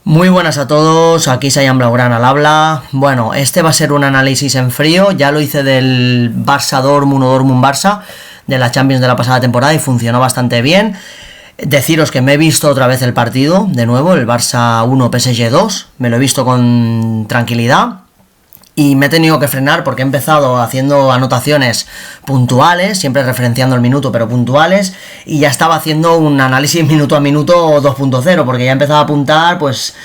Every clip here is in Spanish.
Muy buenas a todos, aquí Saiyan Blaugrana al habla. Bueno, este va a ser un análisis en frío, ya lo hice del Barça Dortmund o Dortmund Barça de la Champions de la pasada temporada y funcionó bastante bien. Deciros que me he visto otra vez el partido, de nuevo, el Barça 1 PSG 2, me lo he visto con tranquilidad. Y me he tenido que frenar porque he empezado haciendo anotaciones puntuales, siempre referenciando el minuto, pero puntuales, y ya estaba haciendo un análisis minuto a minuto 2.0, porque ya empezaba a apuntar, pues,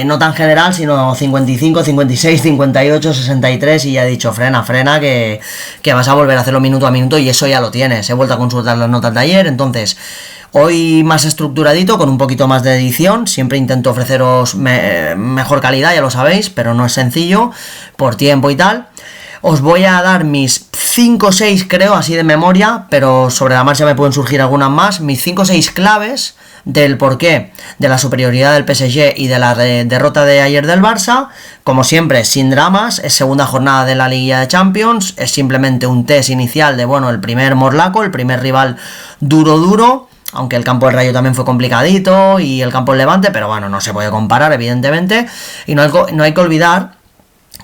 no tan general, sino 55, 56, 58, 63, y ya he dicho, frena, que vas a volver a hacerlo minuto a minuto, y eso ya lo tienes. He vuelto a consultar las notas de ayer, entonces... Hoy más estructuradito, con un poquito más de edición. Siempre intento ofreceros mejor calidad, ya lo sabéis, pero no es sencillo, por tiempo y tal. Os voy a dar mis 5 o 6, creo, así de memoria, pero sobre la marcha me pueden surgir algunas más. Mis 5 o 6 claves del porqué de la superioridad del PSG y de la derrota de ayer del Barça. Como siempre, sin dramas, es segunda jornada de la Liga de Champions, es simplemente un test inicial de, bueno, el primer morlaco, el primer rival duro, aunque el campo del Rayo también fue complicadito y el campo del Levante, pero bueno, no se puede comparar, evidentemente, y no hay que olvidar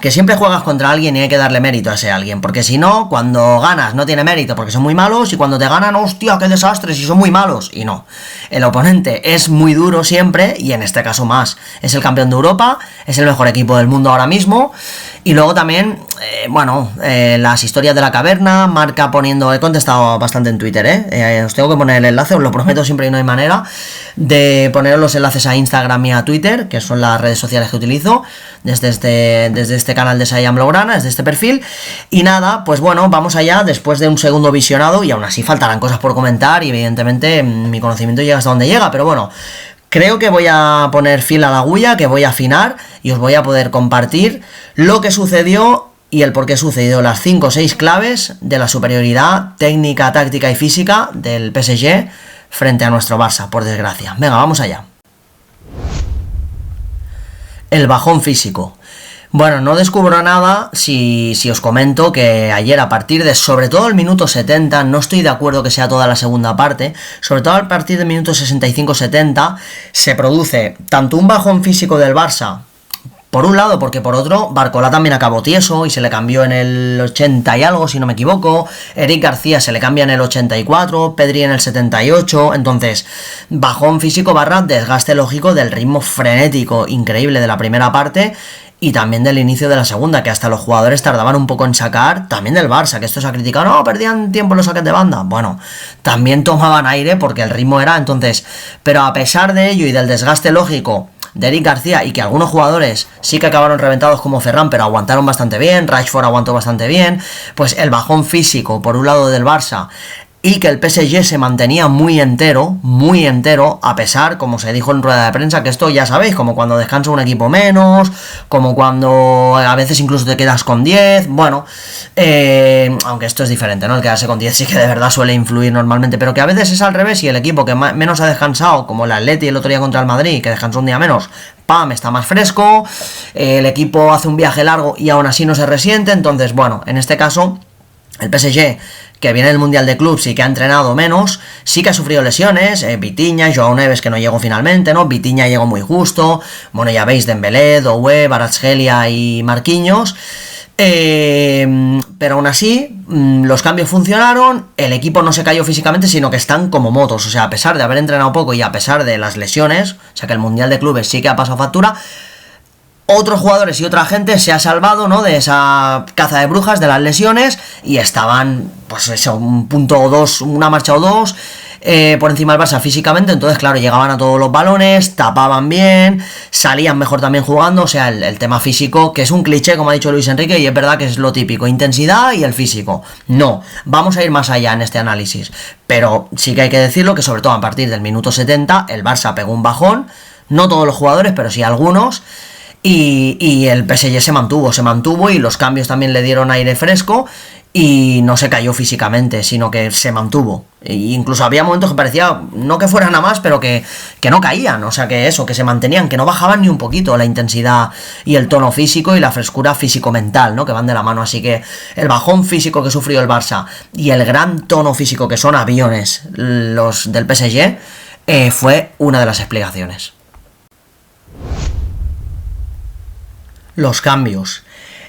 que siempre juegas contra alguien y hay que darle mérito a ese alguien, porque si no, cuando ganas no tiene mérito porque son muy malos, y cuando te ganan, hostia, qué desastre, si son muy malos, y no. El oponente es muy duro siempre, y en este caso más. Es el campeón de Europa, es el mejor equipo del mundo ahora mismo, y luego también, las historias de la caverna, Marca poniendo, he contestado bastante en Twitter, os tengo que poner el enlace, os lo prometo siempre y no hay manera, de poner los enlaces a Instagram y a Twitter, que son las redes sociales que utilizo, desde este canal de Saiyan Blaugrana, desde este perfil. Y nada, pues bueno, vamos allá, después de un segundo visionado, y aún así faltarán cosas por comentar, y evidentemente mi conocimiento llega hasta donde llega, pero bueno, creo que voy a poner fil a la agulla, que voy a afinar, y os voy a poder compartir lo que sucedió y el por qué sucedió, las 5 o 6 claves de la superioridad técnica, táctica y física del PSG frente a nuestro Barça, por desgracia. Venga, vamos allá. El bajón físico. Bueno, no descubro nada si os comento que ayer, a partir de sobre todo el minuto 70, no estoy de acuerdo que sea toda la segunda parte, sobre todo a partir del minuto 65-70, se produce tanto un bajón físico del Barça, por un lado, porque por otro, Barcola también acabó tieso y se le cambió en el 80 y algo, si no me equivoco. Eric García se le cambia en el 84, Pedri en el 78. Entonces, bajón físico barra desgaste lógico del ritmo frenético increíble de la primera parte y también del inicio de la segunda, que hasta los jugadores tardaban un poco en sacar, también del Barça, que esto se ha criticado, no, perdían tiempo en los saques de banda. Bueno, también tomaban aire porque el ritmo era, entonces, pero a pesar de ello y del desgaste lógico de Eric García, y que algunos jugadores sí que acabaron reventados como Ferran, pero aguantaron bastante bien, Rashford aguantó bastante bien, pues el bajón físico por un lado del Barça, y que el PSG se mantenía muy entero, a pesar, como se dijo en rueda de prensa, que esto ya sabéis, como cuando descansa un equipo menos, como cuando a veces incluso te quedas con 10, bueno, aunque esto es diferente, ¿no? El quedarse con 10 sí que de verdad suele influir normalmente, pero que a veces es al revés, y el equipo que menos ha descansado, como el Atleti el otro día contra el Madrid, que descansó un día menos, ¡pam!, está más fresco, el equipo hace un viaje largo y aún así no se resiente. Entonces, bueno, en este caso, el PSG, que viene del Mundial de Clubs y que ha entrenado menos, sí que ha sufrido lesiones, Vitinha, Joao Neves, que no llegó finalmente, ¿no? Vitinha llegó muy justo, bueno, ya veis, Dembélé, Doué, Kvaratskhelia y Marquinhos, pero aún así, los cambios funcionaron, el equipo no se cayó físicamente, sino que están como motos, o sea, a pesar de haber entrenado poco y a pesar de las lesiones, o sea que el Mundial de Clubes sí que ha pasado factura, otros jugadores y otra gente se ha salvado, ¿no?, de esa caza de brujas, de las lesiones, y estaban, pues eso, un punto o dos, una marcha o dos, por encima del Barça físicamente. Entonces, claro, llegaban a todos los balones, tapaban bien, salían mejor también jugando. O sea, el tema físico, que es un cliché, como ha dicho Luis Enrique, y es verdad que es lo típico, intensidad y el físico. No, vamos a ir más allá en este análisis, pero sí que hay que decirlo, que sobre todo a partir del minuto 70, el Barça pegó un bajón, no todos los jugadores, pero sí algunos, y el PSG se mantuvo, y los cambios también le dieron aire fresco, y no se cayó físicamente, sino que se mantuvo. E incluso había momentos que parecía, no que fueran a más, pero que no caían, o sea, que eso, que se mantenían, que no bajaban ni un poquito la intensidad y el tono físico y la frescura físico-mental, ¿no?, que van de la mano. Así que el bajón físico que sufrió el Barça y el gran tono físico que son aviones los del PSG, fue una de las explicaciones. Los cambios.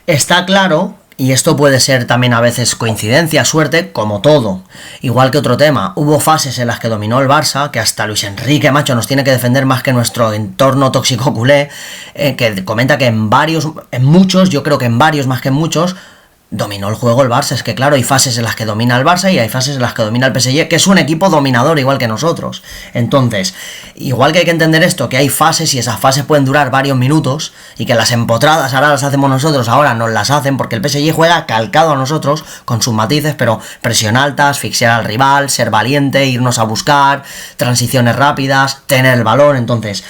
Está claro, y esto puede ser también a veces coincidencia, suerte, como todo. Igual que otro tema, hubo fases en las que dominó el Barça, que hasta Luis Enrique, macho, nos tiene que defender más que nuestro entorno tóxico culé, que comenta que en muchos, yo creo que en varios más que en muchos, dominó el juego el Barça. Es que claro, hay fases en las que domina el Barça y hay fases en las que domina el PSG, que es un equipo dominador igual que nosotros. Entonces, igual que hay que entender esto, que hay fases y esas fases pueden durar varios minutos y que las empotradas ahora las hacemos nosotros, ahora nos las hacen porque el PSG juega calcado a nosotros con sus matices, pero presión alta, asfixiar al rival, ser valiente, irnos a buscar, transiciones rápidas, tener el balón. Entonces,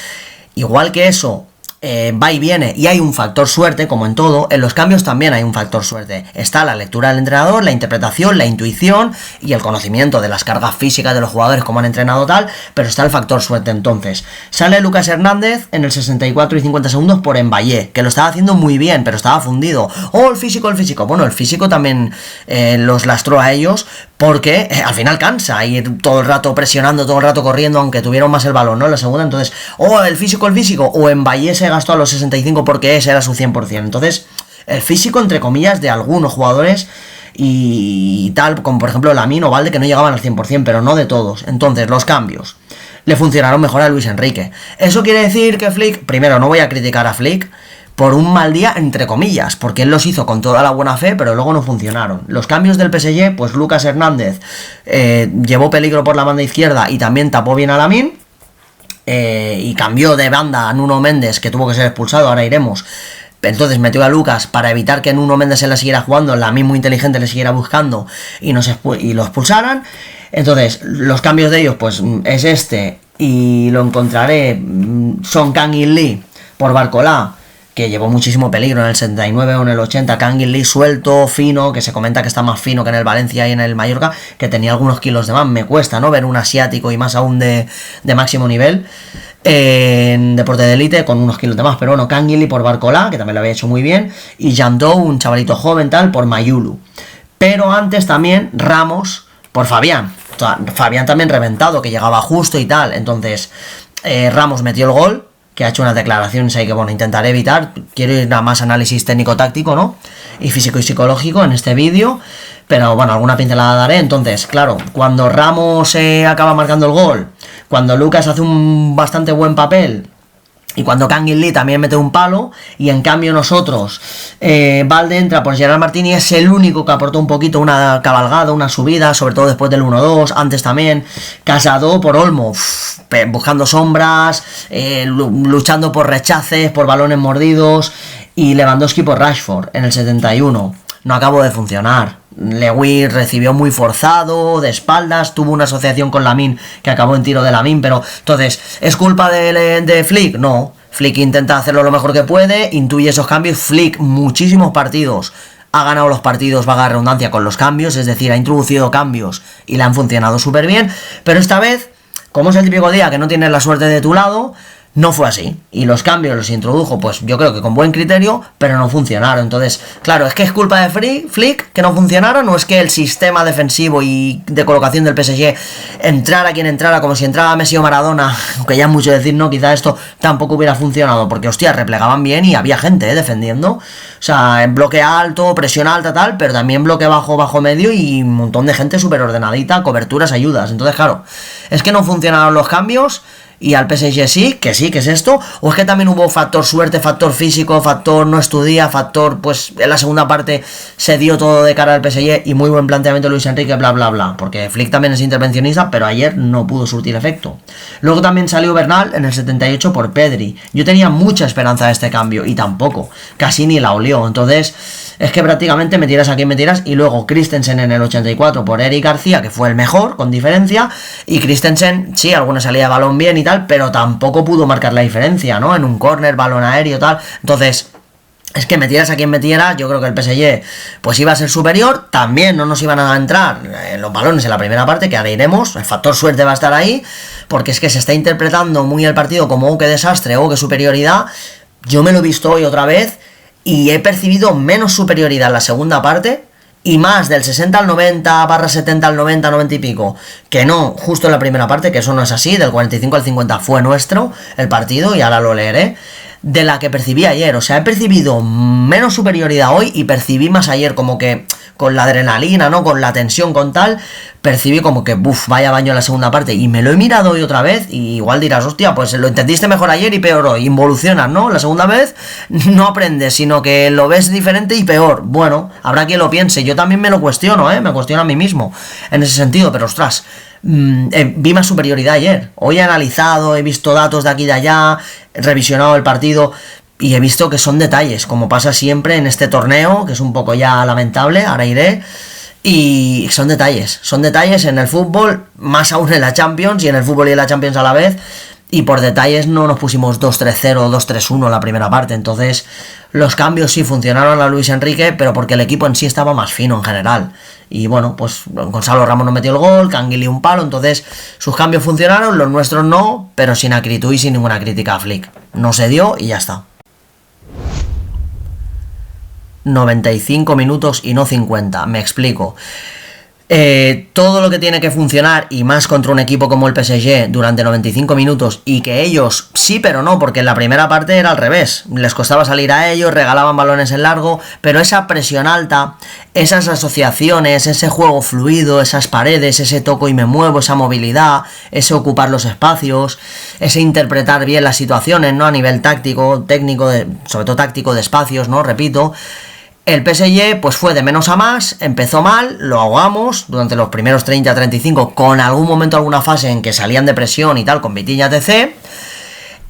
igual que eso va y viene y hay un factor suerte, como en todo, en los cambios también hay un factor suerte. Está la lectura del entrenador, la interpretación, la intuición y el conocimiento de las cargas físicas de los jugadores, como han entrenado tal, pero está el factor suerte. Entonces, sale Lucas Hernández en el 64 y 50 segundos por Mbaye, que lo estaba haciendo muy bien, pero estaba fundido. El físico. Bueno, el físico también los lastró a ellos, porque al final cansa ir todo el rato presionando, todo el rato corriendo, aunque tuvieron más el balón, ¿no? La segunda, entonces, el físico, o Mbaye se gastó a los 65 porque ese era su 100%. Entonces, el físico, entre comillas, de algunos jugadores y tal, como por ejemplo Lamine o Valde, que no llegaban al 100%, pero no de todos. Entonces, los cambios le funcionaron mejor a Luis Enrique. Eso quiere decir que Flick, primero, no voy a criticar a Flick por un mal día, entre comillas, porque él los hizo con toda la buena fe, pero luego no funcionaron. Los cambios del PSG, pues Lucas Hernández llevó peligro por la banda izquierda y también tapó bien a Lamine. Y cambió de banda a Nuno Méndez, que tuvo que ser expulsado, ahora iremos. Entonces metió a Lucas para evitar que Nuno Méndez se la siguiera jugando, Lamine muy inteligente le siguiera buscando y lo expulsaran. Entonces, los cambios de ellos, pues es este, y lo encontraré, Son Kang-in Lee por Barcola, que llevó muchísimo peligro en el 79 o en el 80, Kang-in Lee suelto, fino, que se comenta que está más fino que en el Valencia y en el Mallorca, que tenía algunos kilos de más. Me cuesta, ¿no?, ver un asiático y más aún de máximo nivel en deporte de élite con unos kilos de más. Pero bueno, Kang-in Lee por Barcola, que también lo había hecho muy bien, y Jandou, un chavalito joven tal, por Mayulu. Pero antes también Ramos por Fabián. O sea, Fabián también reventado, que llegaba justo y tal. Entonces, Ramos metió el gol, que ha hecho unas declaraciones ahí que, bueno, intentaré evitar. Quiero ir a más análisis técnico-táctico, ¿no?, y físico y psicológico en este vídeo, pero bueno, alguna pincelada daré. Entonces, claro, cuando Ramos acaba marcando el gol, cuando Lucas hace un bastante buen papel, y cuando Kang-in Lee también mete un palo, y en cambio nosotros, Valde entra por Gerard Martín y es el único que aportó un poquito, una cabalgada, una subida, sobre todo después del 1-2, antes también, Casado por Olmo, buscando sombras, luchando por rechaces, por balones mordidos, y Lewandowski por Rashford en el 71. No acabó de funcionar. Lewis recibió muy forzado, de espaldas, tuvo una asociación con Lamine que acabó en tiro de Lamine, pero entonces, ¿es culpa de Flick? No, Flick intenta hacerlo lo mejor que puede, intuye esos cambios. Flick muchísimos partidos ha ganado los partidos, vaga redundancia, con los cambios, es decir, ha introducido cambios y le han funcionado súper bien, pero esta vez, como es el típico día que no tienes la suerte de tu lado, no fue así, y los cambios los introdujo, pues yo creo que con buen criterio, pero no funcionaron. Entonces, claro, ¿es que es culpa de Flick que no funcionaron, o es que el sistema defensivo y de colocación del PSG, entrara quien entrara, como si entrara Messi o Maradona, aunque ya es mucho decir, no, quizá esto tampoco hubiera funcionado, porque hostia, replegaban bien y había gente defendiendo, o sea, en bloque alto, presión alta, tal, pero también bloque bajo, bajo medio, y un montón de gente súper ordenadita, coberturas, ayudas. Entonces, claro, es que no funcionaron los cambios, y al PSG sí, que es esto, o es que también hubo factor suerte, factor físico, factor no estudia, factor, pues en la segunda parte se dio todo de cara al PSG y muy buen planteamiento de Luis Enrique, bla bla bla, porque Flick también es intervencionista, pero ayer no pudo surtir efecto. Luego también salió Bernal en el 78 por Pedri. Yo tenía mucha esperanza de este cambio y tampoco, casi ni la olió. Entonces, es que prácticamente me tiras a quien me tiras. Y luego Christensen en el 84 por Eric García, que fue el mejor, con diferencia. Y Christensen, sí, alguna salida de balón bien y tal, pero tampoco pudo marcar la diferencia, ¿no? En un córner, balón aéreo, tal. Entonces, es que metieras a quien metieras, yo creo que el PSG pues iba a ser superior. También no nos iban a entrar los balones en la primera parte, que ahora iremos. El factor suerte va a estar ahí, porque es que se está interpretando muy el partido como qué desastre, qué superioridad. Yo me lo he visto hoy otra vez y he percibido menos superioridad en la segunda parte, y más del 60 al 90, barra 70 al 90, 90 y pico, que no, justo en la primera parte, que eso no es así. Del 45 al 50 fue nuestro el partido, y ahora lo leeré. de la que percibí ayer. O sea, he percibido menos superioridad hoy y percibí más ayer, como que con la adrenalina, ¿no? Con la tensión, con tal, percibí como que, vaya baño en la segunda parte. Y me lo he mirado hoy otra vez y igual dirás, hostia, pues lo entendiste mejor ayer y peor hoy. Involucionas, ¿no? La segunda vez no aprendes, sino que lo ves diferente y peor. Bueno, habrá quien lo piense. Yo también me lo cuestiono, ¿eh? Me cuestiono a mí mismo en ese sentido, pero ostras, vi más superioridad ayer. Hoy he analizado, he visto datos de aquí y de allá, he revisionado el partido y he visto que son detalles, como pasa siempre en este torneo, que es un poco ya lamentable, ahora iré. Y son detalles en el fútbol, más aún en la Champions, y en el fútbol y en la Champions a la vez. Y por detalles no nos pusimos 2-3-0 o 2-3-1 la primera parte. Entonces los cambios sí funcionaron a Luis Enrique, pero porque el equipo en sí estaba más fino en general. Y bueno, pues Gonzalo Ramos no metió el gol, Canguilí un palo, entonces sus cambios funcionaron, los nuestros no, pero sin acritud y sin ninguna crítica a Flick. No se dio y ya está. 95 minutos y no 50, me explico. Todo lo que tiene que funcionar, y más contra un equipo como el PSG, durante 95 minutos, y que ellos sí pero no, porque en la primera parte era al revés, les costaba salir a ellos, regalaban balones en largo, pero esa presión alta, esas asociaciones, ese juego fluido, esas paredes, ese toco y me muevo, esa movilidad, ese ocupar los espacios, ese interpretar bien las situaciones, ¿no? A nivel táctico, técnico, sobre todo táctico de espacios, ¿no? Repito. El PSG pues fue de menos a más, empezó mal, lo ahogamos durante los primeros 30-35, con algún momento, alguna fase en que salían de presión y tal, con Vitinha etc.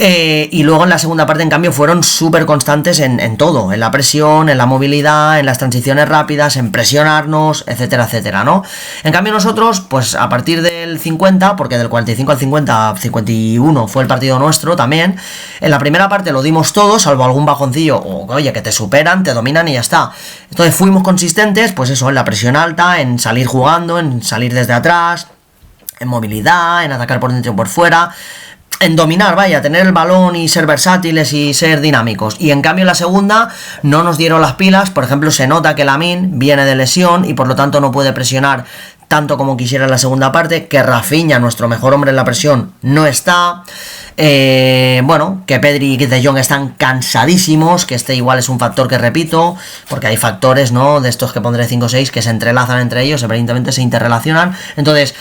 Y luego en la segunda parte, en cambio, fueron súper constantes en todo, en la presión, en la movilidad, en las transiciones rápidas, en presionarnos, etcétera, etcétera, ¿no? En cambio nosotros, pues a partir del 50, porque del 45 al 50, 51 fue el partido nuestro también, en la primera parte lo dimos todo, salvo algún bajoncillo, o oye, que te superan, te dominan y ya está. Entonces fuimos consistentes, pues eso, en la presión alta, en salir jugando, en salir desde atrás, en movilidad, en atacar por dentro y por fuera, en dominar, vaya, tener el balón y ser versátiles y ser dinámicos. Y en cambio en la segunda no nos dieron las pilas. Por ejemplo, se nota que Lamine viene de lesión y por lo tanto no puede presionar tanto como quisiera en la segunda parte, que Rafinha, nuestro mejor hombre en la presión, no está. Bueno, que Pedri y De Jong están cansadísimos, que este igual es un factor que repito, porque hay factores, ¿no? De estos que pondré 5 o 6 que se entrelazan entre ellos, evidentemente se interrelacionan. Entonces,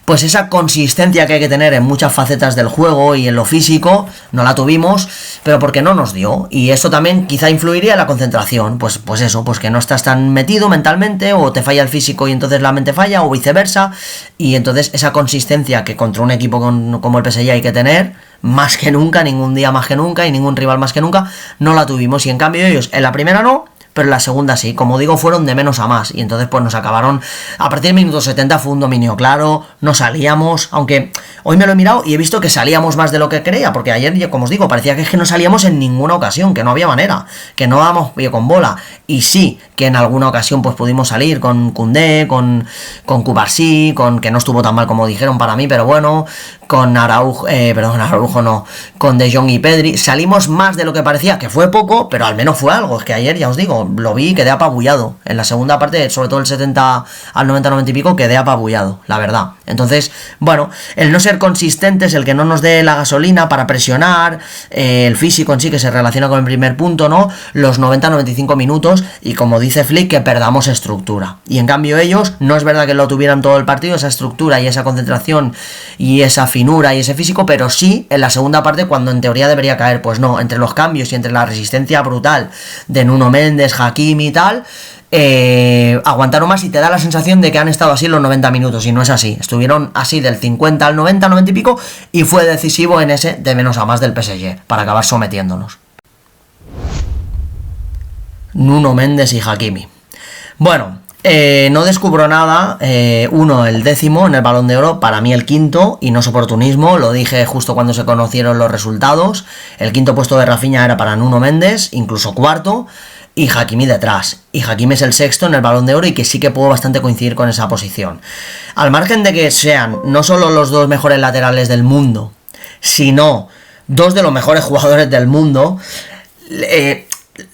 pues esa consistencia que hay que tener en muchas facetas del juego y en lo físico, no la tuvimos, pero porque no nos dio. Y eso también quizá influiría en la concentración. Pues eso, pues que no estás tan metido mentalmente, o te falla el físico y entonces la mente falla, o viceversa. Y entonces esa consistencia que contra un equipo como el PSG hay que tener, más que nunca, ningún día más que nunca, y ningún rival más que nunca, no la tuvimos. Y en cambio ellos, en la primera no, pero en la segunda sí, como digo, fueron de menos a más, y entonces pues nos acabaron, a partir del minuto 70 fue un dominio claro, no salíamos, aunque hoy me lo he mirado y he visto que salíamos más de lo que creía, porque ayer, como os digo, parecía que es que no salíamos en ninguna ocasión, que no había manera, que no dábamos pie con bola, y sí, que en alguna ocasión pues pudimos salir con Koundé, con Cubarsí, con que no estuvo tan mal como dijeron para mí, pero bueno, con Araujo no, con De Jong y Pedri, salimos más de lo que parecía, que fue poco, pero al menos fue algo. Es que ayer, ya os digo, lo vi y quedé apabullado. En la segunda parte, sobre todo el 70 al 90 y pico, quedé apabullado, la verdad. Entonces, bueno, el no ser consistentes, el que no nos dé la gasolina para presionar, el físico en sí, que se relaciona con el primer punto, ¿no? Los 90-95 minutos, y como dice Flick, que perdamos estructura. Y en cambio ellos, no es verdad que lo tuvieran todo el partido, esa estructura y esa concentración y esa finura y ese físico, pero sí en la segunda parte, cuando en teoría debería caer. Pues no, entre los cambios y entre la resistencia brutal de Nuno Méndez, Hakimi y tal, aguantaron más, y te da la sensación de que han estado así los 90 minutos, y no es así. Estuvieron así del 50 al 90 y pico, y fue decisivo en ese de menos a más del PSG para acabar sometiéndonos. Nuno Méndez y Hakimi. Bueno, no descubro nada. Uno, el 10º en el Balón de Oro, para mí el 5º, y no es oportunismo, lo dije justo cuando se conocieron los resultados. El 5º puesto de Rafinha era para Nuno Méndez, incluso 4º, y Hakimi detrás. Y Hakimi es el 6º en el Balón de Oro, y que sí que puedo bastante coincidir con esa posición. Al margen de que sean no solo los dos mejores laterales del mundo, sino dos de los mejores jugadores del mundo,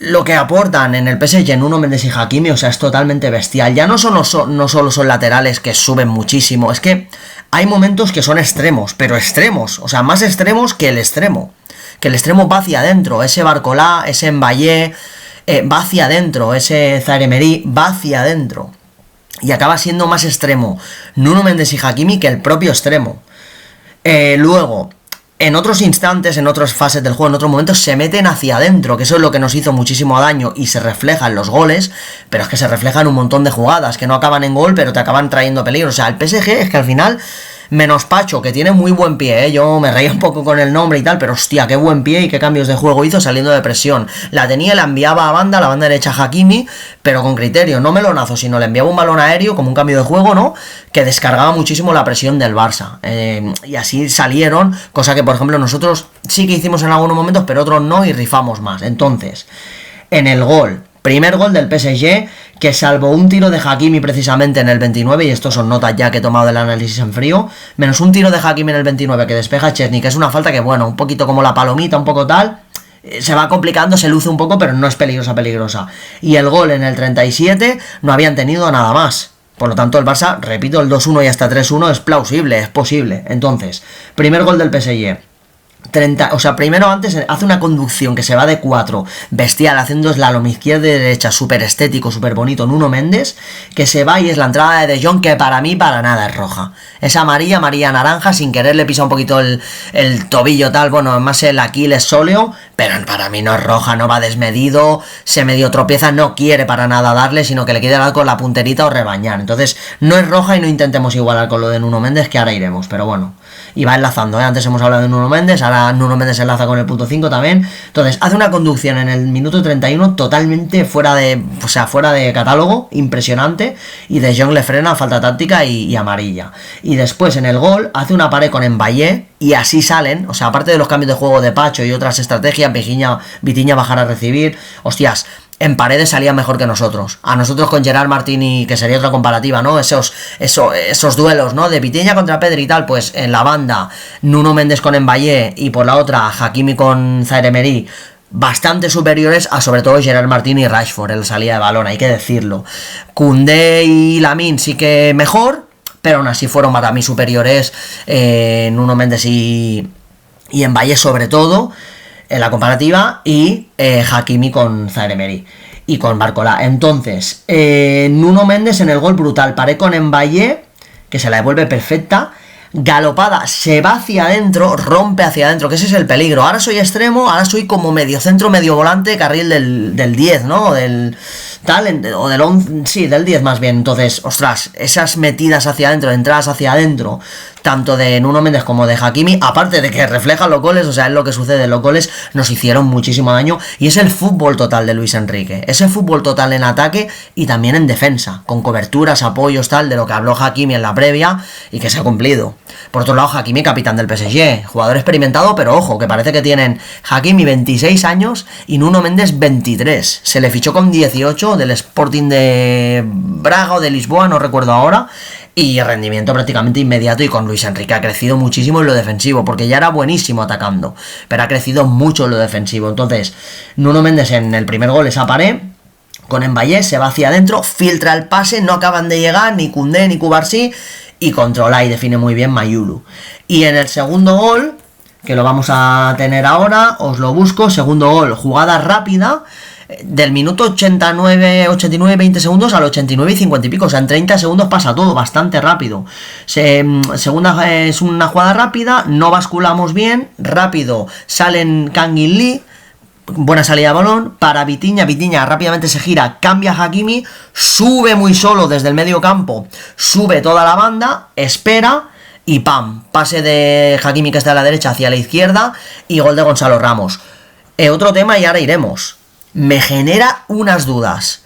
lo que aportan en el PSG Nuno Méndez y Hakimi, o sea, es totalmente bestial. Ya no solo son laterales que suben muchísimo, es que hay momentos que son extremos, pero extremos, o sea, más extremos que el extremo, que el extremo va hacia adentro, ese Barcolá, ese Mbaye, va hacia adentro, ese Zaire Emery va hacia adentro. Y acaba siendo más extremo Nuno Mendes y Hakimi que el propio extremo. Luego, en otros instantes, en otras fases del juego, en otros momentos, se meten hacia adentro, que eso es lo que nos hizo muchísimo daño y se refleja en los goles, pero es que se refleja en un montón de jugadas, que no acaban en gol, pero te acaban trayendo peligro. O sea, el PSG es que al final, menos Pacho, que tiene muy buen pie, yo me reía un poco con el nombre y tal, pero hostia, qué buen pie y qué cambios de juego hizo saliendo de presión. La tenía y la enviaba a banda, la banda derecha Hakimi, pero con criterio, no melonazo, sino le enviaba un balón aéreo como un cambio de juego, ¿no? Que descargaba muchísimo la presión del Barça. Y así salieron, cosa que por ejemplo nosotros sí que hicimos en algunos momentos, pero otros no, y rifamos más. Entonces, en el gol, primer gol del PSG, que salvo un tiro de Hakimi precisamente en el 29, y estos son notas ya que he tomado del análisis en frío, menos un tiro de Hakimi en el 29 que despeja Chesney, que es una falta que, bueno, un poquito como la palomita, un poco tal, se va complicando, se luce un poco, pero no es peligrosa. Y el gol en el 37 no habían tenido nada más. Por lo tanto, el Barça, repito, el 2-1 y hasta 3-1 es plausible, es posible. Entonces, primer gol del PSG. Primero antes hace una conducción que se va de 4, bestial, haciendo slalom izquierda y derecha, súper estético, súper bonito, Nuno Mendes, que se va y es la entrada de Jong, que para mí para nada es roja. Es amarilla naranja, sin querer le pisa un poquito el tobillo tal, bueno, más el Aquiles sóleo, pero para mí no es roja, no va desmedido, se medio tropieza, no quiere para nada darle, sino que le quiere dar con la punterita o rebañar. Entonces, no es roja y no intentemos igualar con lo de Nuno Mendes, que ahora iremos, pero bueno. Y va enlazando, antes hemos hablado de Nuno Mendes, ahora Nuno Mendes enlaza con el punto 5 también. Entonces, hace una conducción en el minuto 31 totalmente fuera de catálogo, impresionante, y De Jong le frena, falta táctica y amarilla. Y después en el gol hace una pared con Mbaye y así salen, o sea, aparte de los cambios de juego de Pacho y otras estrategias, Vitinha bajar a recibir, hostias, en paredes salía mejor que nosotros. A nosotros con Gerard Martini, que sería otra comparativa, ¿no? Esos duelos, ¿no? De Vitinha contra Pedri y tal, pues en la banda Nuno Mendes con Mbaye y por la otra Hakimi con Zaire Emery, bastante superiores a sobre todo Gerard Martini y Rashford en la salida de balón, hay que decirlo. Koundé y Lamine sí que mejor, pero aún así fueron para mí superiores Nuno Mendes y Mbaye sobre todo en la comparativa, y Hakimi con Zaire Emery y con Barcolá. Entonces, Nuno Mendes en el gol brutal, paré con Mbaye, que se la devuelve perfecta, galopada, se va hacia adentro, rompe hacia adentro, que ese es el peligro. Ahora soy extremo, ahora soy como medio centro, medio volante, carril del 10, ¿no? Del 10 más bien. Entonces, ostras, esas metidas hacia adentro, entradas hacia adentro, tanto de Nuno Mendes como de Hakimi, aparte de que reflejan los goles, o sea, es lo que sucede, los goles nos hicieron muchísimo daño, y es el fútbol total de Luis Enrique, ese fútbol total en ataque y también en defensa, con coberturas, apoyos, tal, de lo que habló Hakimi en la previa y que se ha cumplido. Por otro lado, Hakimi, capitán del PSG, jugador experimentado, pero ojo, que parece que tienen Hakimi 26 años y Nuno Mendes 23, se le fichó con 18 del Sporting de Braga o de Lisboa, no recuerdo ahora, y rendimiento prácticamente inmediato, y con Luis Enrique ha crecido muchísimo en lo defensivo, porque ya era buenísimo atacando, pero ha crecido mucho en lo defensivo. Entonces, Nuno Mendes en el primer gol esa pared, con Mbaye, se va hacia adentro, filtra el pase, no acaban de llegar ni Koundé ni Cubarsí, y controla y define muy bien Mayulu. Y en el segundo gol, que lo vamos a tener ahora, os lo busco, segundo gol, jugada rápida, del minuto 89, 20 segundos al 89 y 50 y pico, o sea, en 30 segundos pasa todo, bastante rápido. Segunda es una jugada rápida, no basculamos bien, rápido salen Kang y Lee, buena salida de balón, para Vitinha rápidamente se gira, cambia a Hakimi, sube muy solo desde el medio campo, sube toda la banda, espera, y ¡pam! Pase de Hakimi, que está a la derecha, hacia la izquierda, y gol de Gonzalo Ramos. Otro tema, y ahora iremos. Me genera unas dudas.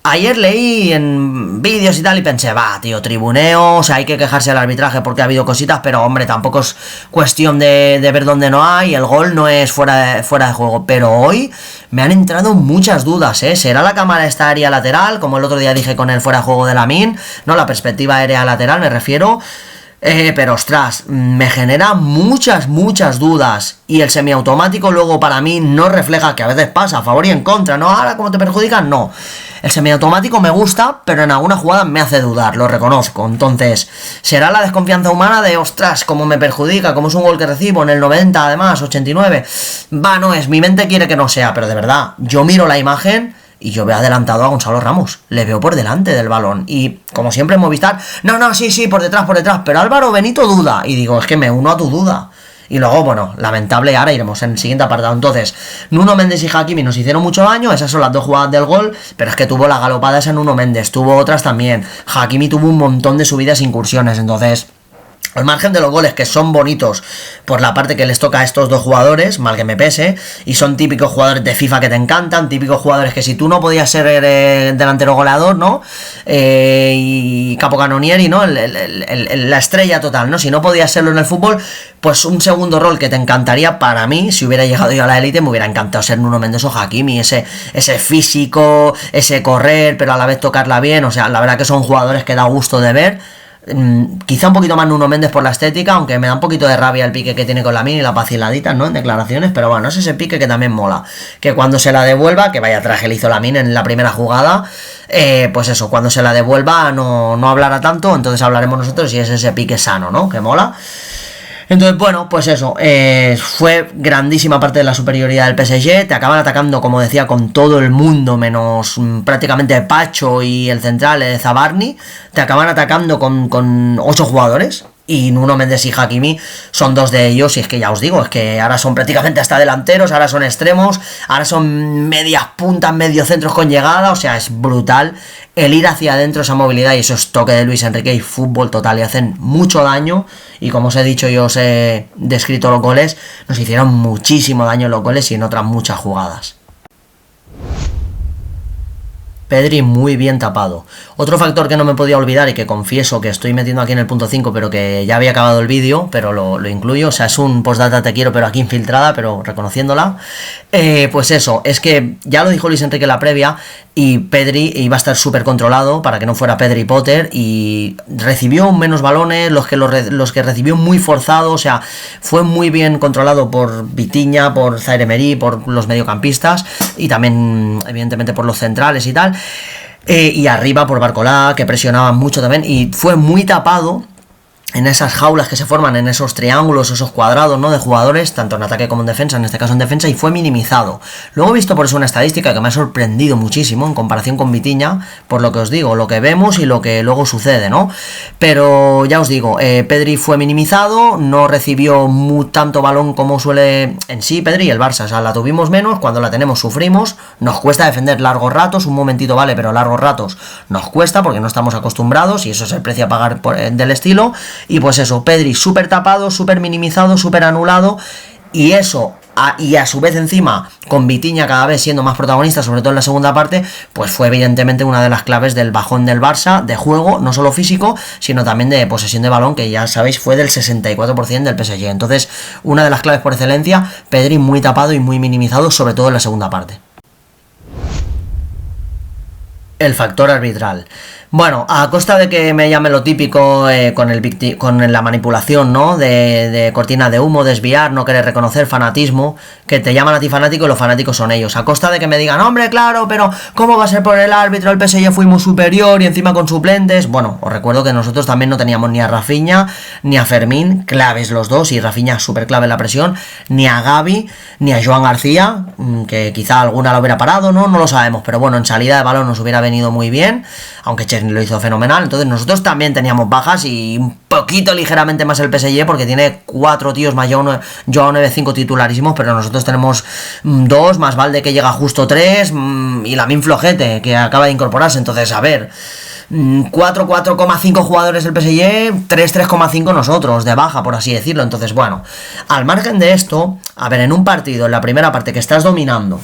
Ayer leí en vídeos y tal y pensé, tío, tribuneo, o sea, hay que quejarse del arbitraje porque ha habido cositas, pero hombre, tampoco es cuestión de ver dónde no hay, el gol no es fuera de juego. Pero hoy me han entrado muchas dudas, ¿Será la cámara esta área lateral, como el otro día dije con el fuera de juego de Lamine? No, la perspectiva aérea lateral me refiero. Pero ostras, me genera muchas dudas. Y el semiautomático luego para mí no refleja, que a veces pasa a favor y en contra, ¿no? Ahora como te perjudican, no. El semiautomático me gusta, pero en alguna jugada me hace dudar, lo reconozco. Entonces, será la desconfianza humana de, ostras, cómo me perjudica, cómo es un gol que recibo en el 90, además, 89. Va, no es, mi mente quiere que no sea, pero de verdad, yo miro la imagen y yo veo adelantado a Gonzalo Ramos. Le veo por delante del balón. Y, como siempre en Movistar, no, sí, por detrás. Pero Álvaro Benito duda. Y digo, es que me uno a tu duda. Y luego, bueno, lamentable, ahora iremos en el siguiente apartado. Entonces, Nuno Méndez y Hakimi nos hicieron mucho daño, esas son las dos jugadas del gol, pero es que tuvo la galopada esa Nuno Méndez, tuvo otras también. Hakimi tuvo un montón de subidas e incursiones, entonces, al margen de los goles que son bonitos por la parte que les toca a estos dos jugadores, mal que me pese, y son típicos jugadores de FIFA que te encantan, típicos jugadores que si tú no podías ser delantero goleador, ¿no? Y capocanonieri, ¿no? La estrella total, ¿no? Si no podías serlo en el fútbol, pues un segundo rol que te encantaría para mí, si hubiera llegado yo a la élite, me hubiera encantado ser Nuno Méndez o Hakimi, ese físico, ese correr, pero a la vez tocarla bien, o sea, la verdad que son jugadores que da gusto de ver. Quizá un poquito más Nuno Méndez por la estética, aunque me da un poquito de rabia el pique que tiene con Lamine y la vaciladita, ¿no? En declaraciones, pero bueno, es ese pique que también mola. Que cuando se la devuelva, que vaya traje le hizo Lamine en la primera jugada, pues eso, cuando se la devuelva no hablará tanto, entonces hablaremos nosotros y es ese pique sano, ¿no? Que mola. Entonces, bueno, pues eso, fue grandísima parte de la superioridad del PSG, te acaban atacando, como decía, con todo el mundo, menos prácticamente Pacho y el central, Zabarni, te acaban atacando con 8 jugadores, y Nuno Méndez y Hakimi son 2 de ellos, y es que ya os digo, es que ahora son prácticamente hasta delanteros, ahora son extremos, ahora son medias puntas, mediocentros con llegada, o sea, es brutal el ir hacia adentro, esa movilidad y esos toques de Luis Enrique y fútbol total, y hacen mucho daño, y como os he dicho, yo os he descrito los goles, nos hicieron muchísimo daño en los goles y en otras muchas jugadas. Pedri muy bien tapado. Otro factor que no me podía olvidar y que confieso que estoy metiendo aquí en el punto 5, pero que ya había acabado el vídeo, pero lo incluyo, o sea, es un postdata te quiero, pero aquí infiltrada, pero reconociéndola. Pues eso, es que ya lo dijo Luis Enrique en la previa, y Pedri iba a estar súper controlado para que no fuera Pedri Potter, y recibió menos balones, los que recibió muy forzado, o sea, fue muy bien controlado por Vitinha, por Zaire Emery, por los mediocampistas, y también, evidentemente, por los centrales y tal. Y arriba por Barcola, que presionaba mucho también, y fue muy tapado en esas jaulas que se forman, en esos triángulos, esos cuadrados, ¿no? De jugadores, tanto en ataque como en defensa, en este caso en defensa, y fue minimizado. Luego he visto por eso una estadística que me ha sorprendido muchísimo en comparación con Vitinha, por lo que os digo, lo que vemos y lo que luego sucede, ¿no? Pero ya os digo, Pedri fue minimizado, no recibió tanto balón como suele en sí Pedri y el Barça, o sea, la tuvimos menos, cuando la tenemos sufrimos, nos cuesta defender largos ratos, un momentito vale, pero largos ratos nos cuesta porque no estamos acostumbrados y eso es el precio a pagar del estilo. Y pues eso, Pedri súper tapado, súper minimizado, súper anulado, y eso, y a su vez encima, con Vitinha cada vez siendo más protagonista, sobre todo en la segunda parte, pues fue evidentemente una de las claves del bajón del Barça, de juego, no solo físico, sino también de posesión de balón, que ya sabéis fue del 64% del PSG. Entonces, una de las claves por excelencia, Pedri muy tapado y muy minimizado, sobre todo en la segunda parte. El factor arbitral. Bueno, a costa de que me llame lo típico con la manipulación, ¿no? De cortina de humo, desviar, no querer reconocer, fanatismo, que te llaman a ti fanático y los fanáticos son ellos. A costa de que me digan, hombre, claro, pero ¿cómo va a ser por el árbitro? El PSG fuimos superior y encima con suplentes. Bueno, os recuerdo que nosotros también no teníamos ni a Rafinha ni a Fermín, claves los dos, y Rafinha súper clave en la presión, ni a Gavi, ni a Joan García, que quizá alguna la hubiera parado, ¿no? No lo sabemos, pero bueno, en salida de balón nos hubiera venido muy bien, aunque Chesney lo hizo fenomenal. Entonces nosotros también teníamos bajas y un poquito ligeramente más el PSG porque tiene 4 tíos más Joao Neves 5 titularísimos, pero nosotros tenemos 2, más Valde que llega justo 3 y Lamine Flojete que acaba de incorporarse. Entonces, a ver, 4,5 jugadores el PSG, 3,5 nosotros de baja, por así decirlo. Entonces, bueno, al margen de esto, a ver, en un partido, en la primera parte que estás dominando,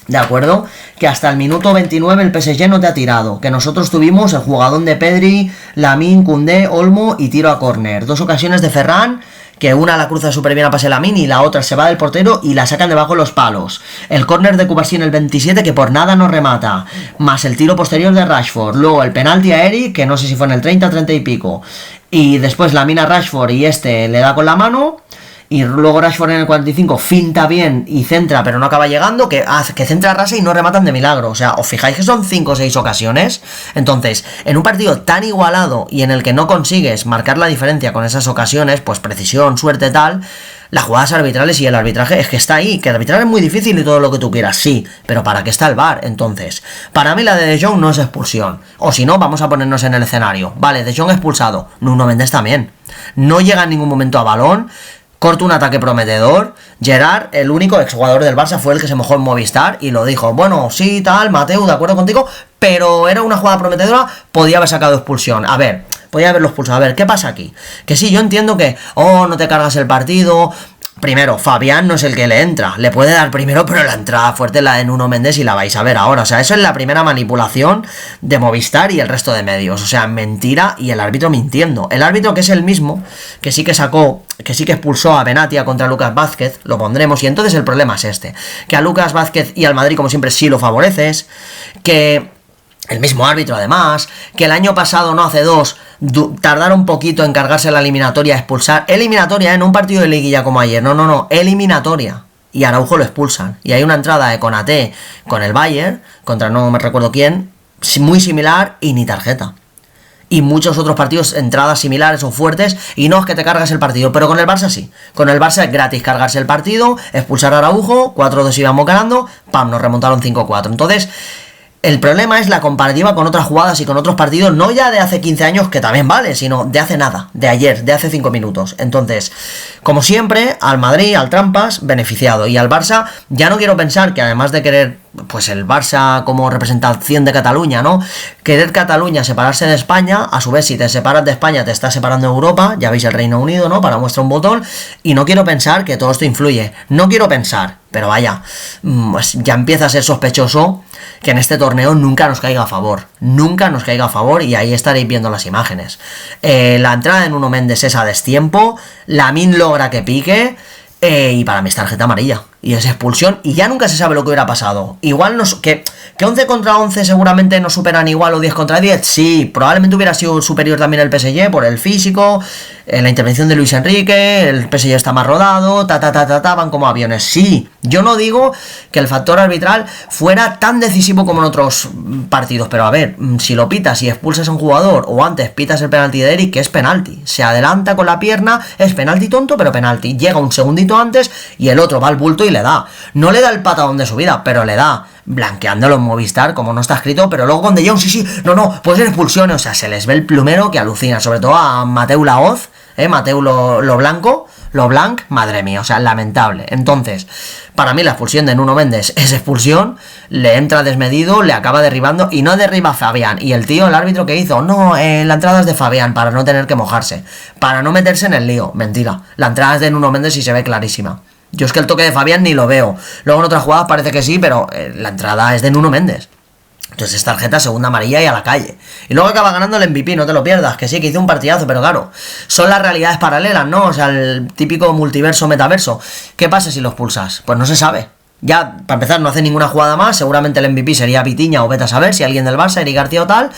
¿de acuerdo? Que hasta el minuto 29 el PSG no te ha tirado. Que nosotros tuvimos el jugadón de Pedri, Lamine, Koundé, Olmo y tiro a córner. 2 ocasiones de Ferran, que una la cruza súper bien a pase Lamine y la otra se va del portero y la sacan debajo de los palos. El córner de Cubarsí en el 27 que por nada no remata. Más el tiro posterior de Rashford. Luego el penalti a Eric, que no sé si fue en el 30 y pico. Y después Lamine a Rashford y le da con la mano. y luego Rashford en el 45 finta bien y centra pero no acaba llegando, que centra a Rasa y no rematan de milagro. O sea, os fijáis que son 5 o 6 ocasiones. Entonces, en un partido tan igualado y en el que no consigues marcar la diferencia con esas ocasiones, pues precisión, suerte, tal, las jugadas arbitrales y el arbitraje es que está ahí, que arbitrar es muy difícil y todo lo que tú quieras, sí, pero ¿para qué está el VAR? Entonces, para mí la de Jong no es expulsión, o si no, vamos a ponernos en el escenario, vale, De Jong expulsado, Nuno Mendes también, no llega en ningún momento a balón, corta un ataque prometedor. Gerard, el único exjugador del Barça, fue el que se mojó en Movistar y lo dijo, bueno, sí, tal, Mateu, de acuerdo contigo, pero era una jugada prometedora, podía haber sacado expulsión. A ver, podía haberlo expulsado. A ver, ¿qué pasa aquí? Que sí, yo entiendo que, no te cargas el partido. Primero, Fabián no es el que le entra, le puede dar primero, pero la entrada fuerte es la de Nuno Mendes y la vais a ver ahora. O sea, eso es la primera manipulación de Movistar y el resto de medios. O sea, mentira y el árbitro mintiendo. El árbitro, que es el mismo, que sí que expulsó a Benatia contra Lucas Vázquez, lo pondremos, y entonces el problema es este, que a Lucas Vázquez y al Madrid, como siempre, sí lo favoreces, que el mismo árbitro además, que el año pasado, no hace 2, tardaron un poquito en cargarse la eliminatoria, a expulsar, eliminatoria, en un partido de liguilla como ayer, no, eliminatoria, y Araujo lo expulsan, y hay una entrada de Konaté con el Bayern, contra no me recuerdo quién, muy similar y ni tarjeta. Y muchos otros partidos, entradas similares o fuertes, y no es que te cargas el partido, pero con el Barça sí. Con el Barça es gratis cargarse el partido, expulsar a Araujo, 4-2 íbamos ganando, pam, nos remontaron 5-4. Entonces, el problema es la comparativa con otras jugadas y con otros partidos, no ya de hace 15 años, que también vale, sino de hace nada, de ayer, de hace 5 minutos. Entonces, como siempre, al Madrid, al Trampas, beneficiado. Y al Barça, ya no quiero pensar que además de querer, pues el Barça como representación de Cataluña, ¿no? Querer Cataluña separarse de España, a su vez si te separas de España te estás separando de Europa, ya veis el Reino Unido, ¿no? Para muestra un botón, y no quiero pensar que todo esto influye, no quiero pensar, pero vaya, pues ya empieza a ser sospechoso que en este torneo nunca nos caiga a favor, y ahí estaréis viendo las imágenes. La entrada de Nuno Mendes es a destiempo, Lamine logra que pique, y para mí es tarjeta amarilla, y es expulsión, y ya nunca se sabe lo que hubiera pasado. Igual que 11 contra 11 seguramente no superan igual, o 10 contra 10, sí, probablemente hubiera sido superior también el PSG por el físico, la intervención de Luis Enrique, el PSG está más rodado, van como aviones, sí. Yo no digo que el factor arbitral fuera tan decisivo como en otros partidos, pero a ver, si lo pitas y expulsas a un jugador, o antes pitas el penalti de Eric, que es penalti, se adelanta con la pierna, es penalti tonto, pero penalti, llega un segundito antes y el otro va al bulto y le da, no le da el patadón de su vida, pero le da, blanqueándolo en Movistar, como no está escrito, pero luego con De Jong, sí, no, puede ser expulsión, o sea, se les ve el plumero que alucina, sobre todo a Mateu Laoz, Mateu lo blanc, madre mía, o sea, lamentable. Entonces, para mí la expulsión de Nuno Mendes es expulsión, le entra desmedido, le acaba derribando y no derriba a Fabián. Y el tío, el árbitro que hizo, no, la entrada es de Fabián para no tener que mojarse, para no meterse en el lío. Mentira, la entrada es de Nuno Mendes y se ve clarísima. Yo es que el toque de Fabián ni lo veo. Luego en otras jugadas parece que sí, pero la entrada es de Nuno Mendes. Entonces es tarjeta, segunda amarilla y a la calle. Y luego acaba ganando el MVP, no te lo pierdas. Que sí, que hizo un partidazo, pero claro, son las realidades paralelas, ¿no? O sea, el típico multiverso, metaverso. ¿Qué pasa si los pulsas? Pues no se sabe. Ya, para empezar, no hace ninguna jugada más. Seguramente el MVP sería Vitinha o vete a saber si alguien del Barça, Eric García o tal.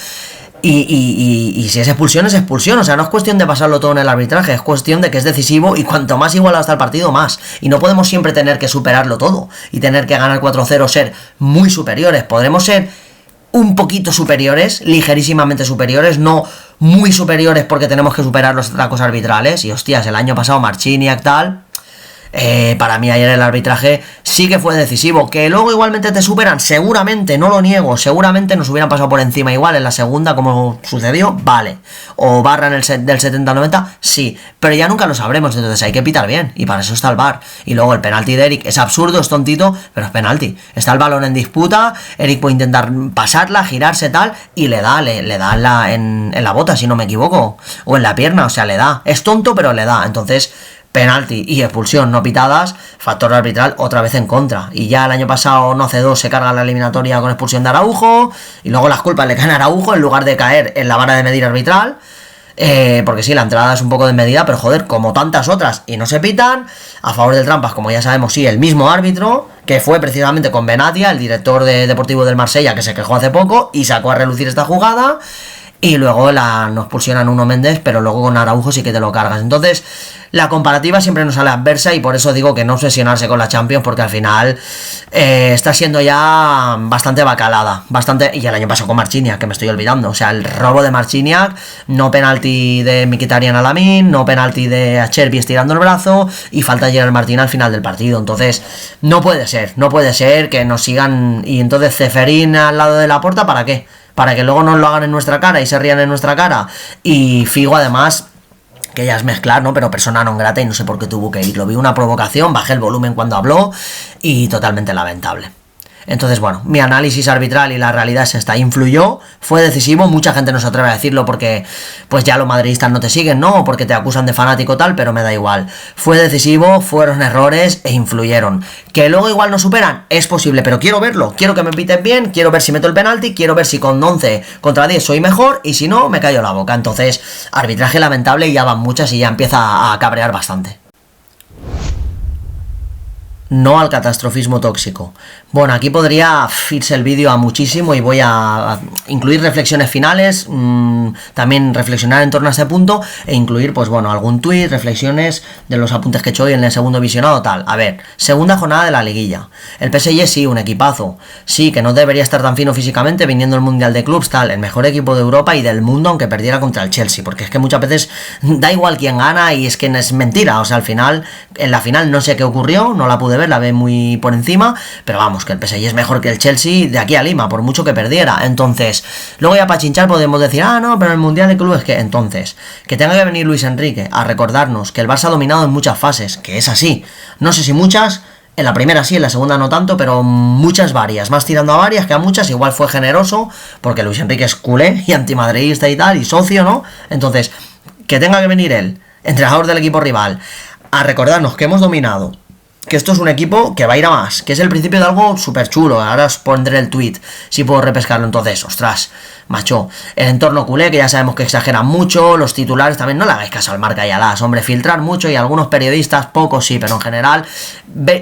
Y si es expulsión, es expulsión. O sea, no es cuestión de pasarlo todo en el arbitraje, es cuestión de que es decisivo y cuanto más igualado está el partido, más. Y no podemos siempre tener que superarlo todo y tener que ganar 4-0, ser muy superiores. Podremos ser un poquito superiores, ligerísimamente superiores, no muy superiores porque tenemos que superar los tacos arbitrales. Y hostias, el año pasado Marciniak tal... para mí ayer el arbitraje sí que fue decisivo. Que luego igualmente te superan, seguramente, no lo niego, seguramente nos hubieran pasado por encima igual en la segunda como sucedió, vale, o barra en el set del 70-90, sí, pero ya nunca lo sabremos, entonces hay que pitar bien, y para eso está el VAR. Y luego el penalti de Eric es absurdo, es tontito, pero es penalti, está el balón en disputa, Eric puede intentar pasarla, girarse tal, y le da en la bota, si no me equivoco, o en la pierna, o sea, le da, es tonto pero le da, entonces penalti y expulsión no pitadas, factor arbitral otra vez en contra. Y ya el año pasado, no hace 2, se carga la eliminatoria con expulsión de Araujo, y luego las culpas le caen a Araujo en lugar de caer en la vara de medir arbitral. Porque sí, la entrada es un poco desmedida, pero joder, como tantas otras, y no se pitan. A favor del Trampas, como ya sabemos, sí, el mismo árbitro, que fue precisamente con Benatia, el director deportivo del Marsella, que se quejó hace poco y sacó a relucir esta jugada. y luego nos pulsionan Nuno Méndez, pero luego con Araujo sí que te lo cargas. Entonces, la comparativa siempre nos sale adversa y por eso digo que no obsesionarse con la Champions, porque al final está siendo ya bastante bacalada, bastante. Y el año pasado con Marciniak, que me estoy olvidando, o sea, el robo de Marciniak, no penalti de Mkhitaryan a Lamine, no penalti de Acerbi estirando el brazo y falta de Gerard Martín al final del partido. Entonces, no puede ser que nos sigan. Y entonces Ceferín al lado de la puerta, ¿para qué? Para que luego nos lo hagan en nuestra cara y se rían en nuestra cara. Y Figo, además, que ya es mezclar, ¿no? Pero persona non grata y no sé por qué tuvo que ir. Lo vi una provocación, bajé el volumen cuando habló y totalmente lamentable. Entonces, bueno, mi análisis arbitral y la realidad es esta. Influyó, fue decisivo, mucha gente no se atreve a decirlo porque pues ya los madridistas no te siguen, ¿no? O porque te acusan de fanático tal, pero me da igual. Fue decisivo, fueron errores e influyeron. Que luego igual no superan, es posible, pero quiero verlo. Quiero que me piten bien, quiero ver si meto el penalti, quiero ver si con 11 contra 10 soy mejor y si no, me callo la boca. Entonces, arbitraje lamentable y ya van muchas y ya empieza a cabrear bastante. No al catastrofismo tóxico. Bueno, aquí podría irse el vídeo a muchísimo y voy a incluir reflexiones finales, también reflexionar en torno a este punto e incluir, pues bueno, algún tuit, reflexiones de los apuntes que he hecho hoy en el segundo visionado, tal. A ver, segunda jornada de la liguilla. El PSG sí, un equipazo. Sí, que no debería estar tan fino físicamente viniendo el Mundial de Clubs, tal. El mejor equipo de Europa y del mundo, aunque perdiera contra el Chelsea. Porque es que muchas veces da igual quién gana y es que es mentira. O sea, al final, en la final no sé qué ocurrió, no la pude ver, la ve muy por encima, pero vamos, que el PSG es mejor que el Chelsea de aquí a Lima, por mucho que perdiera. Entonces, luego ya para chinchar podemos decir, no, pero el Mundial de Clubes, que entonces, que tenga que venir Luis Enrique a recordarnos que el Barça ha dominado en muchas fases, que es así, no sé si muchas, en la primera sí, en la segunda no tanto, pero muchas varias, más tirando a varias que a muchas, igual fue generoso, porque Luis Enrique es culé y antimadridista y tal, y socio, ¿no? Entonces, que tenga que venir él, entrenador del equipo rival, a recordarnos que hemos dominado, que esto es un equipo que va a ir a más, que es el principio de algo súper chulo. Ahora os pondré el tweet si puedo repescarlo. Entonces, ostras, macho, el entorno culé, que ya sabemos que exageran mucho, los titulares también, no le hagáis caso al Marca y a las, hombre, filtrar mucho y algunos periodistas, pocos sí, pero en general,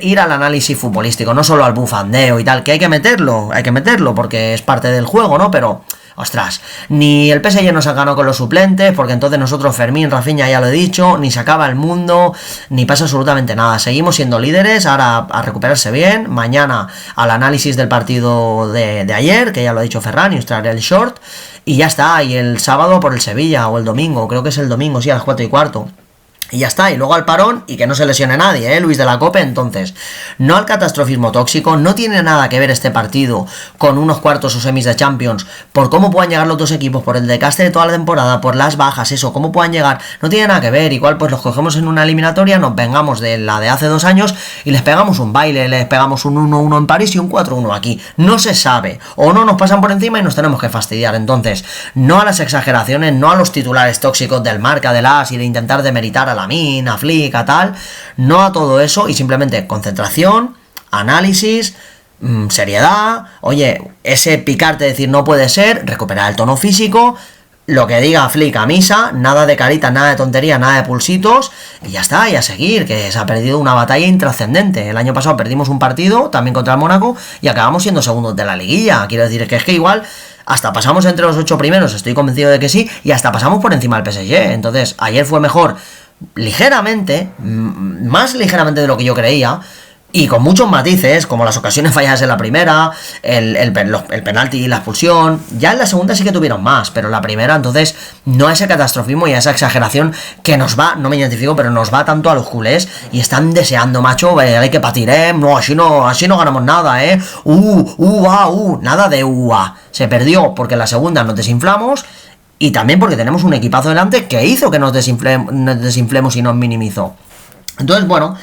ir al análisis futbolístico, no solo al bufandeo y tal, que hay que meterlo porque es parte del juego, ¿no? Pero ostras, ni el PSG nos ha ganado con los suplentes, porque entonces nosotros, Fermín, Rafinha, ya lo he dicho, ni se acaba el mundo, ni pasa absolutamente nada. Seguimos siendo líderes, ahora a recuperarse bien, mañana al análisis del partido de ayer, que ya lo ha dicho Ferran, y os traeré el short, y ya está, y el sábado por el Sevilla, o el domingo, creo que es el domingo, sí, a las 4:15. Y ya está, y luego al parón y que no se lesione nadie, Luis de la Cope. Entonces, no al catastrofismo tóxico, no tiene nada que ver este partido con unos cuartos o semis de Champions, por cómo puedan llegar los dos equipos, por el desgaste de toda la temporada, por las bajas, eso, cómo puedan llegar, no tiene nada que ver. Igual pues los cogemos en una eliminatoria, nos vengamos de la de hace 2 años y les pegamos un baile, les pegamos un 1-1 en París y un 4-1 aquí, no se sabe, o no nos pasan por encima y nos tenemos que fastidiar. Entonces, no a las exageraciones, no a los titulares tóxicos del Marca, del AS y de intentar demeritar a Lamine, a Flick, a tal, no a todo eso y simplemente concentración, análisis, seriedad, oye, ese picarte, decir no puede ser, recuperar el tono físico, lo que diga Flick a misa, nada de caritas, nada de tontería, nada de pulsitos y ya está, y a seguir, que se ha perdido una batalla intrascendente. El año pasado perdimos un partido, también contra el Mónaco, y acabamos siendo segundos de la liguilla. Quiero decir que es que igual hasta pasamos entre los 8 primeros, estoy convencido de que sí, y hasta pasamos por encima del PSG. Entonces, ayer fue mejor ligeramente, más ligeramente de lo que yo creía, y con muchos matices, como las ocasiones falladas en la primera, el penalti y la expulsión. Ya en la segunda sí que tuvieron más, pero en la primera, entonces, no a ese catastrofismo y a esa exageración que nos va, no me identifico, pero nos va tanto a los culés, y están deseando, macho, hay que patir, no, así no ganamos nada, nada de se perdió, porque en la segunda nos desinflamos, y también porque tenemos un equipazo delante que hizo que nos desinflemos y nos minimizó. Entonces, bueno,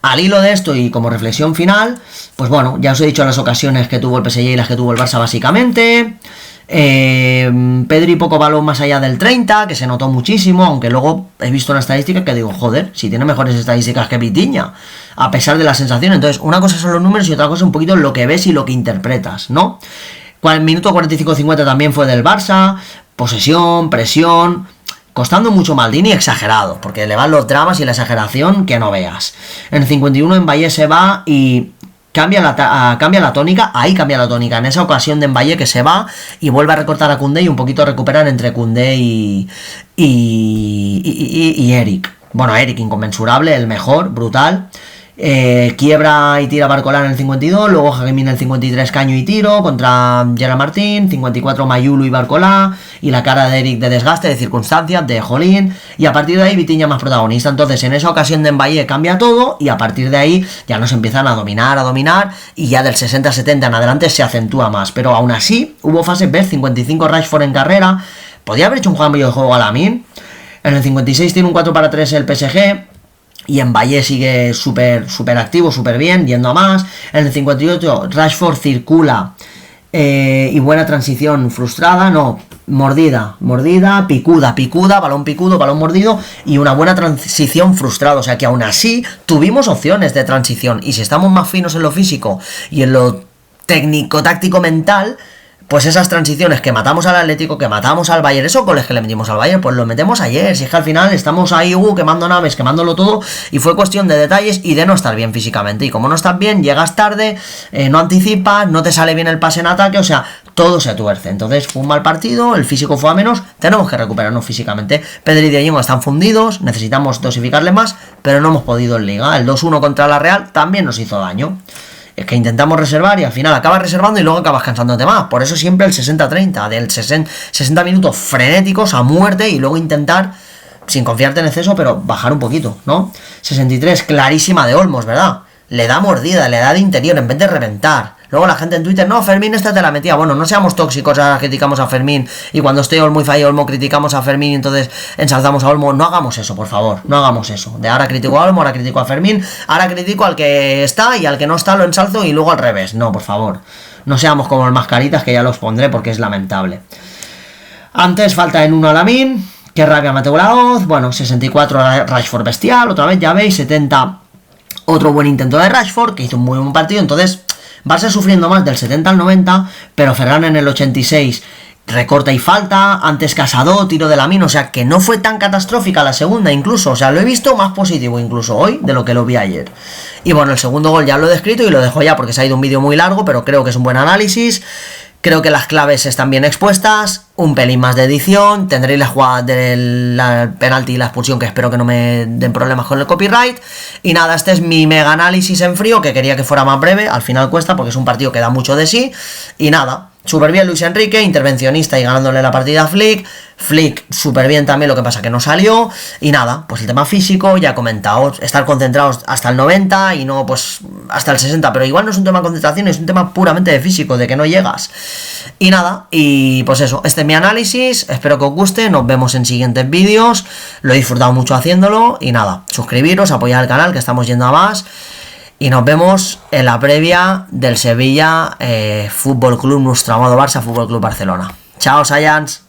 al hilo de esto y como reflexión final, pues bueno, ya os he dicho las ocasiones que tuvo el PSG y las que tuvo el Barça básicamente. Pedri poco balón más allá del 30, que se notó muchísimo, aunque luego he visto una estadística que digo, joder, si tiene mejores estadísticas que Vitinha, a pesar de la sensación. Entonces, una cosa son los números y otra cosa un poquito lo que ves y lo que interpretas, ¿no? El minuto 45-50 también fue del Barça, posesión, presión, costando mucho Maldini, exagerado, porque le van los dramas y la exageración que no veas. En el 51 en Valle se va y cambia la tónica, ahí cambia la tónica, en esa ocasión de Mbaye que se va y vuelve a recortar a Koundé y un poquito recuperan entre Koundé y Eric. Bueno, Eric inconmensurable, el mejor, brutal. Quiebra y tira Barcola en el 52, luego Hakimi en el 53 caño y tiro contra Gerard Martín, 54 Mayulu y Barcola, y la cara de Eric de desgaste, de circunstancias, de Jolín, y a partir de ahí Vitinha más protagonista. Entonces en esa ocasión de Mbaye cambia todo y a partir de ahí ya nos empiezan a dominar y ya del 60-70 en adelante se acentúa más, pero aún así hubo fases, ves, 55 Rashford en carrera, podía haber hecho un cambio de juego a Lamine, en el 56 tiene un 4-3 el PSG, y en Valle sigue súper activo, súper bien, yendo a más. En el 58 Rashford circula y buena transición frustrada, mordida, picuda, balón picudo, balón mordido y una buena transición frustrada. O sea que aún así tuvimos opciones de transición y si estamos más finos en lo físico y en lo técnico, táctico, mental, pues esas transiciones que matamos al Atlético, que matamos al Bayern, esos goles que le metimos al Bayern, pues los metemos ayer. Si es que al final estamos ahí, quemando naves, quemándolo todo, y fue cuestión de detalles y de no estar bien físicamente. Y como no estás bien, llegas tarde, no anticipas, no te sale bien el pase en ataque, o sea, todo se tuerce. Entonces fue un mal partido, el físico fue a menos, tenemos que recuperarnos físicamente. Pedri y De Jong están fundidos, necesitamos dosificarle más, pero no hemos podido en Liga. El 2-1 contra la Real también nos hizo daño. Es que intentamos reservar y al final acabas reservando y luego acabas cansándote más. Por eso siempre el 60-30, del 60 minutos frenéticos a muerte y luego intentar, sin confiarte en exceso, pero bajar un poquito, ¿no? 63, clarísima de Olmos, ¿verdad? Le da mordida, le da de interior en vez de reventar. Luego la gente en Twitter, no, Fermín esta te la metía. Bueno, no seamos tóxicos, ahora criticamos a Fermín y cuando esté Olmo y falle Olmo criticamos a Fermín y entonces ensalzamos a Olmo. No hagamos eso, por favor, no hagamos eso. De ahora critico a Olmo, ahora critico a Fermín, ahora critico al que está y al que no está lo ensalzo y luego al revés. No, por favor, no seamos como el Mascaritas, que ya los pondré porque es lamentable. Antes falta en 1 a Lamine, que rabia Mateo Laoz. Bueno, 64 Rashford bestial, otra vez ya veis, 70 otro buen intento de Rashford, que hizo un muy buen partido. Entonces Barça sufriendo más del 70 al 90, pero Ferran en el 86 recorta y falta, antes Casado, tiro de Lamine, o sea que no fue tan catastrófica la segunda incluso, o sea, lo he visto más positivo incluso hoy de lo que lo vi ayer. Y bueno, el segundo gol ya lo he descrito y lo dejo ya porque se ha ido un vídeo muy largo, pero creo que es un buen análisis. Creo que las claves están bien expuestas, un pelín más de edición, tendréis la jugada del penalti y la expulsión que espero que no me den problemas con el copyright. Y nada, este es mi mega análisis en frío, que quería que fuera más breve, al final cuesta porque es un partido que da mucho de sí. Y nada, súper bien Luis Enrique, intervencionista y ganándole la partida a Flick. Flick súper bien también, lo que pasa que no salió. Y nada, pues el tema físico, ya he comentado, estar concentrados hasta el 90 y no pues hasta el 60, pero igual no es un tema de concentración, es un tema puramente de físico, de que no llegas. Y nada, y pues eso, este es mi análisis, espero que os guste, nos vemos en siguientes vídeos, lo he disfrutado mucho haciéndolo, y nada, suscribiros, apoyar el canal, que estamos yendo a más, y nos vemos en la previa del Sevilla Fútbol Club, nuestro amado Barça Fútbol Club Barcelona. Chao, Science.